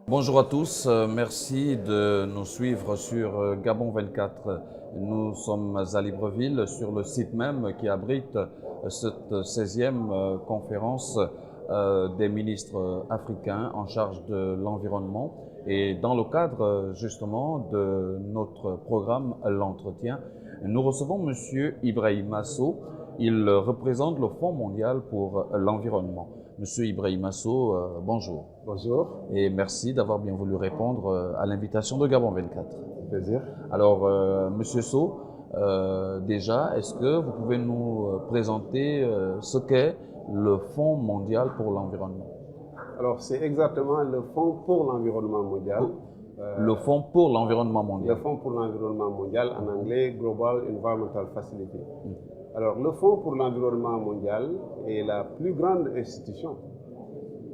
Bonjour à tous, merci de nous suivre sur Gabon 24. Nous sommes à Libreville, sur le site même qui abrite cette 16e conférence des ministres africains en charge de l'environnement. Et dans le cadre justement de notre programme L'Entretien, nous recevons Monsieur Ibrahim Masso. Il représente le Fonds mondial pour l'environnement. Monsieur Ibrahim Masso, bonjour. Bonjour. Et merci d'avoir bien voulu répondre à l'invitation de Gabon 24. Plaisir. Alors, Monsieur So, déjà, est-ce que vous pouvez nous présenter ce qu'est le Fonds mondial pour l'environnement? Alors, c'est exactement le Fonds pour l'environnement mondial. Le Fonds pour l'environnement mondial. Le Fonds pour l'environnement mondial, en anglais, Global Environmental Facility. Alors, le Fonds pour l'environnement mondial est la plus grande institution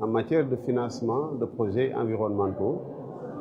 en matière de financement de projets environnementaux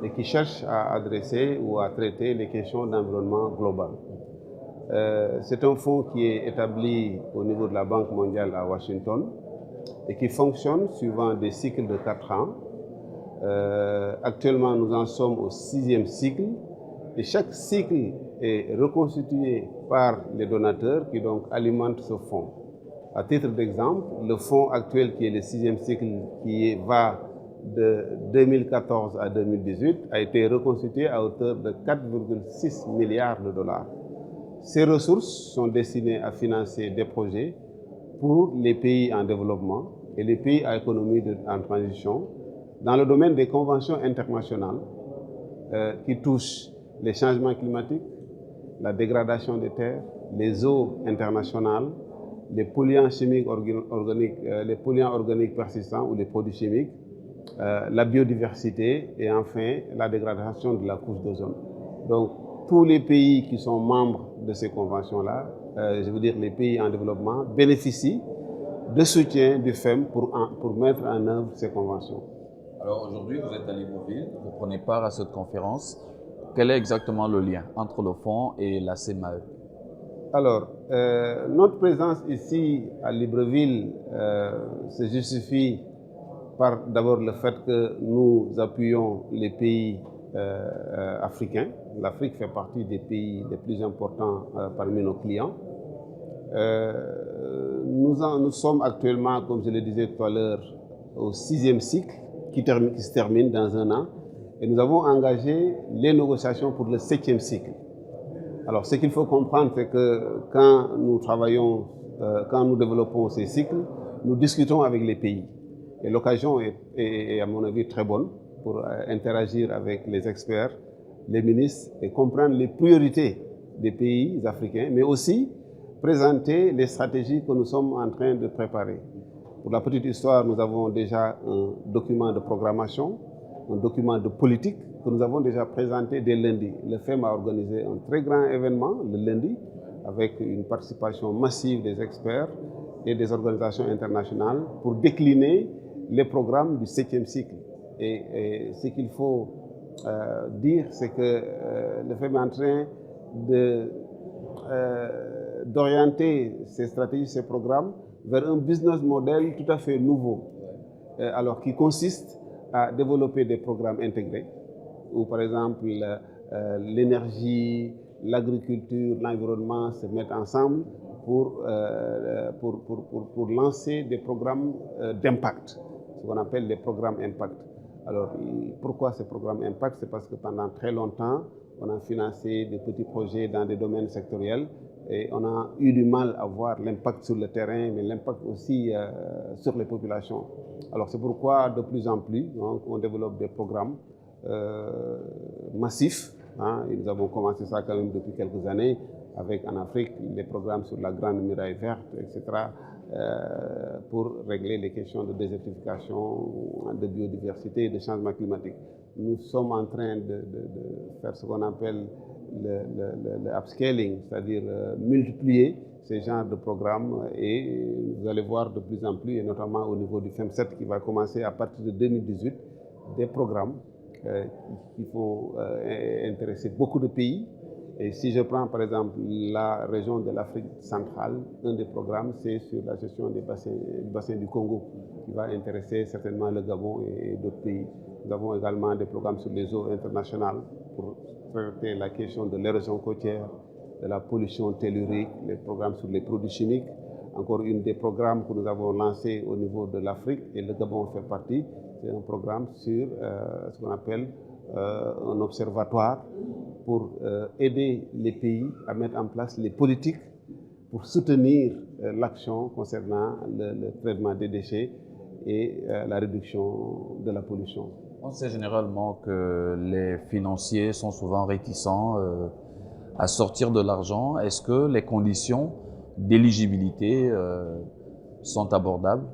et qui cherche à adresser ou à traiter les questions d'environnement global. C'est un fonds qui est établi au niveau de la Banque mondiale à Washington et qui fonctionne suivant des cycles de 4 ans. Actuellement, nous en sommes au 6e cycle et chaque cycle est reconstitué par les donateurs qui donc alimentent ce fonds. À titre d'exemple, le fonds actuel qui est le 6e cycle qui va de 2014 à 2018 a été reconstitué à hauteur de 4,6 milliards de dollars. Ces ressources sont destinées à financer des projets pour les pays en développement et les pays à économie en transition dans le domaine des conventions internationales qui touchent les changements climatiques, la dégradation des terres, les eaux internationales, les polluants chimiques organiques, les polluants organiques persistants ou les produits chimiques, la biodiversité et enfin la dégradation de la couche d'ozone. Donc tous les pays qui sont membres de ces conventions-là, je veux dire les pays en développement, bénéficient de soutien du FEM pour mettre en œuvre ces conventions. Alors aujourd'hui, vous êtes à Libreville, vous prenez part à cette conférence. Quel est exactement le lien entre le fonds et la CMAE? Alors, notre présence ici à Libreville se justifie par d'abord le fait que nous appuyons les pays africains. L'Afrique fait partie des pays les plus importants parmi nos clients. Nous sommes actuellement, comme je le disais tout à l'heure, au 6e cycle qui se termine dans un an. Et nous avons engagé les négociations pour le 7e cycle. Alors, ce qu'il faut comprendre, c'est que quand nous travaillons, quand nous développons ces cycles, nous discutons avec les pays. Et l'occasion est, à mon avis, très bonne pour interagir avec les experts, les ministres et comprendre les priorités des pays africains, mais aussi présenter les stratégies que nous sommes en train de préparer. Pour la petite histoire, nous avons déjà un document de programmation, un document de politique que nous avons déjà présenté dès lundi. Le FEM a organisé un très grand événement le lundi avec une participation massive des experts et des organisations internationales pour décliner les programmes du 7e cycle. Et ce qu'il faut dire, c'est que le FEM est en train d'orienter ces stratégies, ces programmes vers un business model tout à fait nouveau, alors qui consiste à développer des programmes intégrés, où par exemple l'énergie, l'agriculture, l'environnement se mettent ensemble pour lancer des programmes d'impact, ce qu'on appelle les programmes impact. Alors pourquoi ces programmes impact? C'est parce que pendant très longtemps, on a financé des petits projets dans des domaines sectoriels et on a eu du mal à voir l'impact sur le terrain, mais l'impact aussi sur les populations. Alors c'est pourquoi de plus en plus, donc, on développe des programmes massifs. Et nous avons commencé ça quand même depuis quelques années avec en Afrique les programmes sur la Grande Muraille Verte, etc. Pour régler les questions de désertification, de biodiversité et de changement climatique. Nous sommes en train de faire ce qu'on appelle le upscaling, c'est-à-dire multiplier ces genres de programmes et vous allez voir de plus en plus, et notamment au niveau du FEM7 qui va commencer à partir de 2018, des programmes qui vont intéresser beaucoup de pays Et si je prends par exemple la région de l'Afrique centrale, un des programmes, c'est sur la gestion du bassin du Congo, qui va intéresser certainement le Gabon et d'autres pays. Nous avons également des programmes sur les eaux internationales pour traiter la question de l'érosion côtière, de la pollution tellurique, les programmes sur les produits chimiques. Encore une des programmes que nous avons lancés au niveau de l'Afrique, et le Gabon fait partie, c'est un programme sur ce qu'on appelle un observatoire pour aider les pays à mettre en place les politiques pour soutenir l'action concernant le traitement des déchets et la réduction de la pollution. On sait généralement que les financiers sont souvent réticents à sortir de l'argent. Est-ce que les conditions d'éligibilité sont abordables?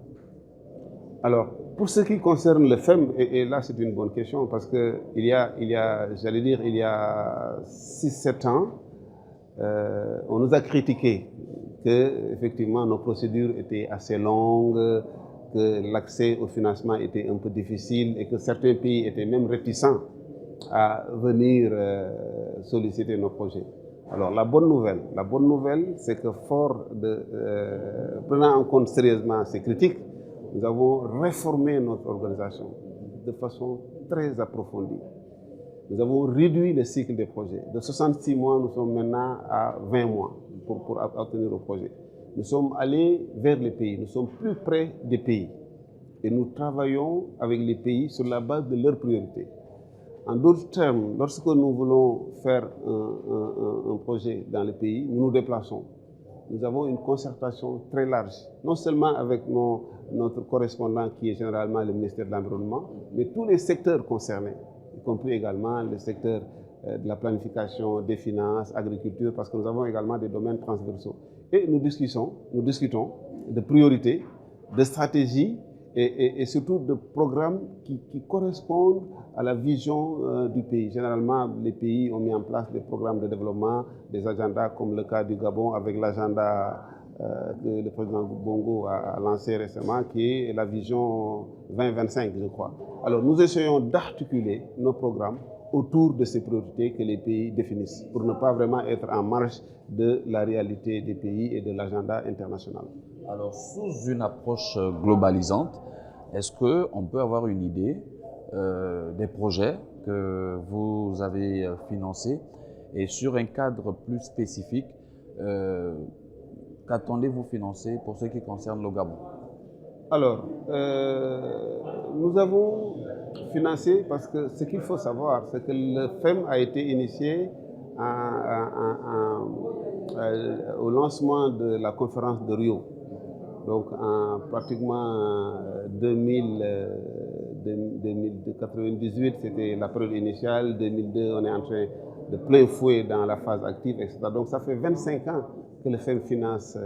Alors, pour ce qui concerne le FEM, et là c'est une bonne question parce que j'allais dire, il y a 6-7 ans, on nous a critiqué que effectivement nos procédures étaient assez longues, que l'accès au financement était un peu difficile et que certains pays étaient même réticents à venir solliciter nos projets. Alors la bonne nouvelle, c'est que fort de prenant en compte sérieusement ces critiques, nous avons réformé notre organisation de façon très approfondie. Nous avons réduit le cycle des projets. De 66 mois, nous sommes maintenant à 20 mois pour obtenir le projet. Nous sommes allés vers les pays, nous sommes plus près des pays. Et nous travaillons avec les pays sur la base de leurs priorités. En d'autres termes, lorsque nous voulons faire un projet dans le pays, nous nous déplaçons. Nous avons une concertation très large, non seulement avec notre correspondant qui est généralement le ministère de l'Environnement, mais tous les secteurs concernés, y compris également le secteur de la planification, des finances, agriculture, parce que nous avons également des domaines transversaux. Et nous discutons de priorités, de stratégies et surtout de programmes qui correspondent à la vision du pays. Généralement, les pays ont mis en place des programmes de développement, des agendas comme le cas du Gabon avec l'agenda que le président Bongo a lancé récemment, qui est la vision 2025, je crois. Alors nous essayons d'articuler nos programmes autour de ces priorités que les pays définissent, pour ne pas vraiment être en marge de la réalité des pays et de l'agenda international. Alors, sous une approche globalisante, est-ce qu'on peut avoir une idée des projets que vous avez financés et sur un cadre plus spécifique, qu'attendez-vous financer pour ce qui concerne le Gabon? Alors, nous avons financé parce que ce qu'il faut savoir, c'est que le FEM a été initié au lancement de la conférence de Rio. Donc, en pratiquement 1998, c'était la période initiale. 2002, on est entré de plein fouet dans la phase active, etc. Donc, ça fait 25 ans que le FEM finance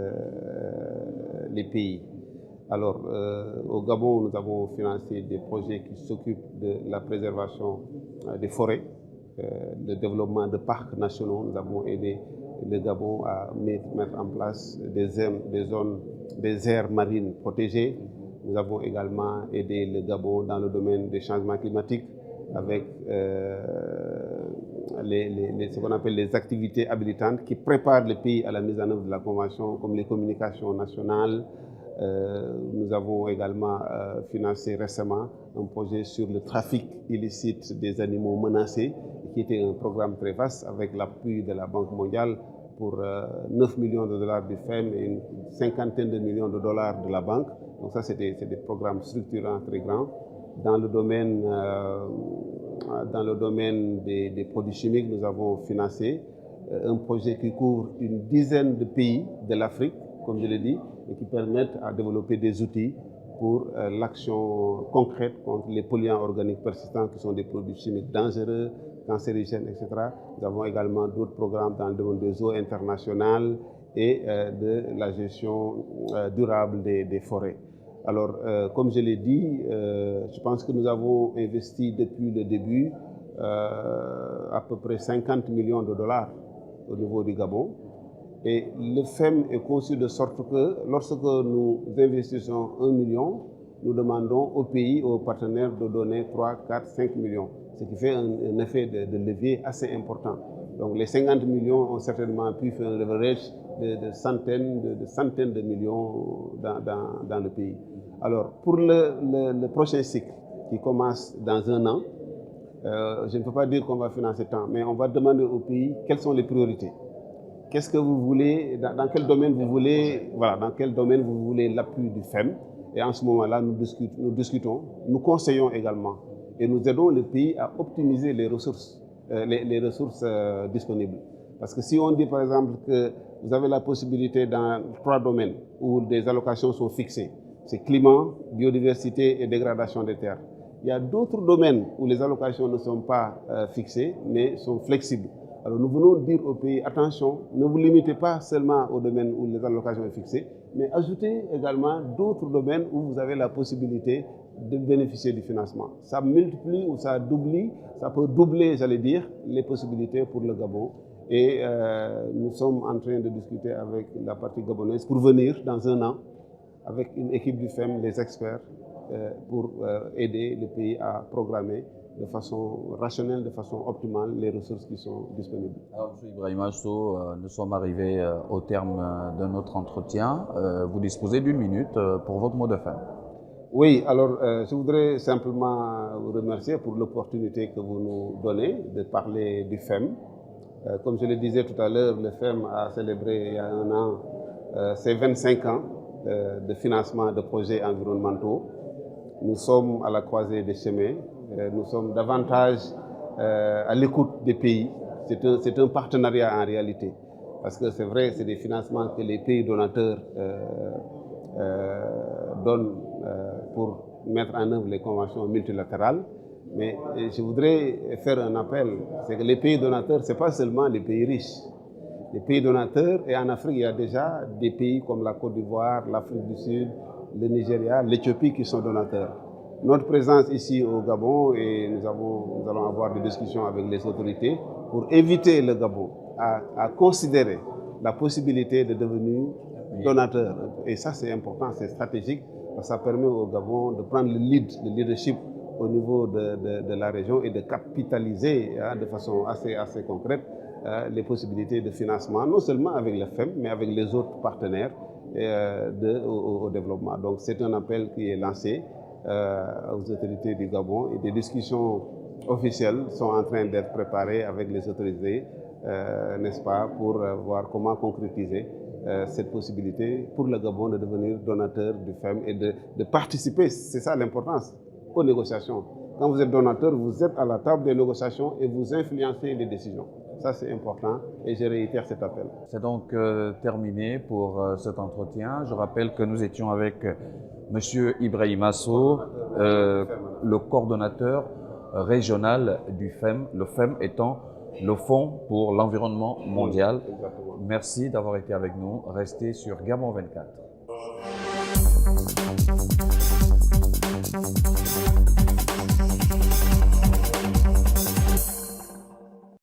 les pays. Alors, au Gabon, nous avons financé des projets qui s'occupent de la préservation des forêts, le développement de parcs nationaux. Nous avons aidé le Gabon à mettre en place des aires marines protégées. Nous avons également aidé le Gabon dans le domaine des changements climatiques avec ce qu'on appelle les activités habilitantes qui préparent le pays à la mise en œuvre de la Convention, comme les communications nationales. Nous avons également financé récemment un projet sur le trafic illicite des animaux menacés, qui était un programme très vaste avec l'appui de la Banque mondiale pour 9 millions de dollars du FEM et une cinquantaine de millions de dollars de la banque. Donc ça, c'est des programmes structurants très grands. Dans le domaine des produits chimiques, nous avons financé un projet qui couvre une dizaine de pays de l'Afrique, comme je l'ai dit, et qui permettent à développer des outils pour l'action concrète contre les polluants organiques persistants qui sont des produits chimiques dangereux, cancérigènes, etc. Nous avons également d'autres programmes dans le domaine des eaux internationales et de la gestion durable des forêts. Alors, comme je l'ai dit, je pense que nous avons investi depuis le début à peu près 50 millions de dollars au niveau du Gabon. Et le FEM est conçu de sorte que lorsque nous investissons 1 million, nous demandons aux pays, aux partenaires de donner 3, 4, 5 millions, ce qui fait un effet de levier assez important. Donc les 50 millions ont certainement pu faire un leverage de centaines de millions dans le pays. Alors pour le prochain cycle qui commence dans un an, je ne peux pas dire qu'on va financer tant, mais on va demander au pays quelles sont les priorités. Qu'est-ce que vous voulez, dans quel domaine vous voulez, voilà, dans quel domaine vous voulez l'appui du FEM. Et en ce moment-là, nous discutons, nous conseillons également et nous aidons le pays à optimiser les ressources disponibles. Parce que si on dit par exemple que vous avez la possibilité dans 3 domaines où des allocations sont fixées, c'est climat, biodiversité et dégradation des terres. Il y a d'autres domaines où les allocations ne sont pas fixées, mais sont flexibles. Alors nous venons dire au pays, attention, ne vous limitez pas seulement aux domaines où les allocations sont fixées, mais ajoutez également d'autres domaines où vous avez la possibilité de bénéficier du financement. Ça multiplie ou ça peut doubler, j'allais dire, les possibilités pour le Gabon. Et nous sommes en train de discuter avec la partie gabonaise pour venir dans un an avec une équipe du FEM, les experts, pour aider le pays à programmer de façon rationnelle, de façon optimale, les ressources qui sont disponibles. Alors, M. Ibrahima Sow, nous sommes arrivés au terme de notre entretien. Vous disposez d'1 minute pour votre mot de fin. Oui, alors je voudrais simplement vous remercier pour l'opportunité que vous nous donnez de parler du FEM. Comme je le disais tout à l'heure, le FEM a célébré il y a un an ses 25 ans de financement de projets environnementaux. Nous sommes à la croisée des chemins. Nous sommes davantage à l'écoute des pays. C'est un partenariat en réalité. Parce que c'est vrai, c'est des financements que les pays donateurs donnent pour mettre en œuvre les conventions multilatérales. Mais je voudrais faire un appel. C'est que les pays donateurs, ce n'est pas seulement les pays riches. Les pays donateurs, et en Afrique, il y a déjà des pays comme la Côte d'Ivoire, l'Afrique du Sud, le Nigeria, l'Éthiopie qui sont donateurs. Notre présence ici au Gabon, et nous allons avoir des discussions avec les autorités pour inviter le Gabon à considérer la possibilité de devenir donateur. Et ça, c'est important, c'est stratégique, parce que ça permet au Gabon de prendre le leadership au niveau de la région et de capitaliser de façon assez concrète les possibilités de financement, non seulement avec le FEM, mais avec les autres partenaires au développement. Donc c'est un appel qui est lancé aux autorités du Gabon et des discussions officielles sont en train d'être préparées avec les autorités, n'est-ce pas, pour voir comment concrétiser cette possibilité pour le Gabon de devenir donateur du FEM et de participer, c'est ça l'importance, aux négociations. Quand vous êtes donateur, vous êtes à la table des négociations et vous influencez les décisions. Ça, c'est important et je réitère cet appel. C'est donc terminé pour cet entretien. Je rappelle que nous étions avec M. Ibrahima Sow, le coordonnateur régional du FEM, le FEM étant le Fonds pour l'environnement mondial. Merci d'avoir été avec nous. Restez sur Gabon 24.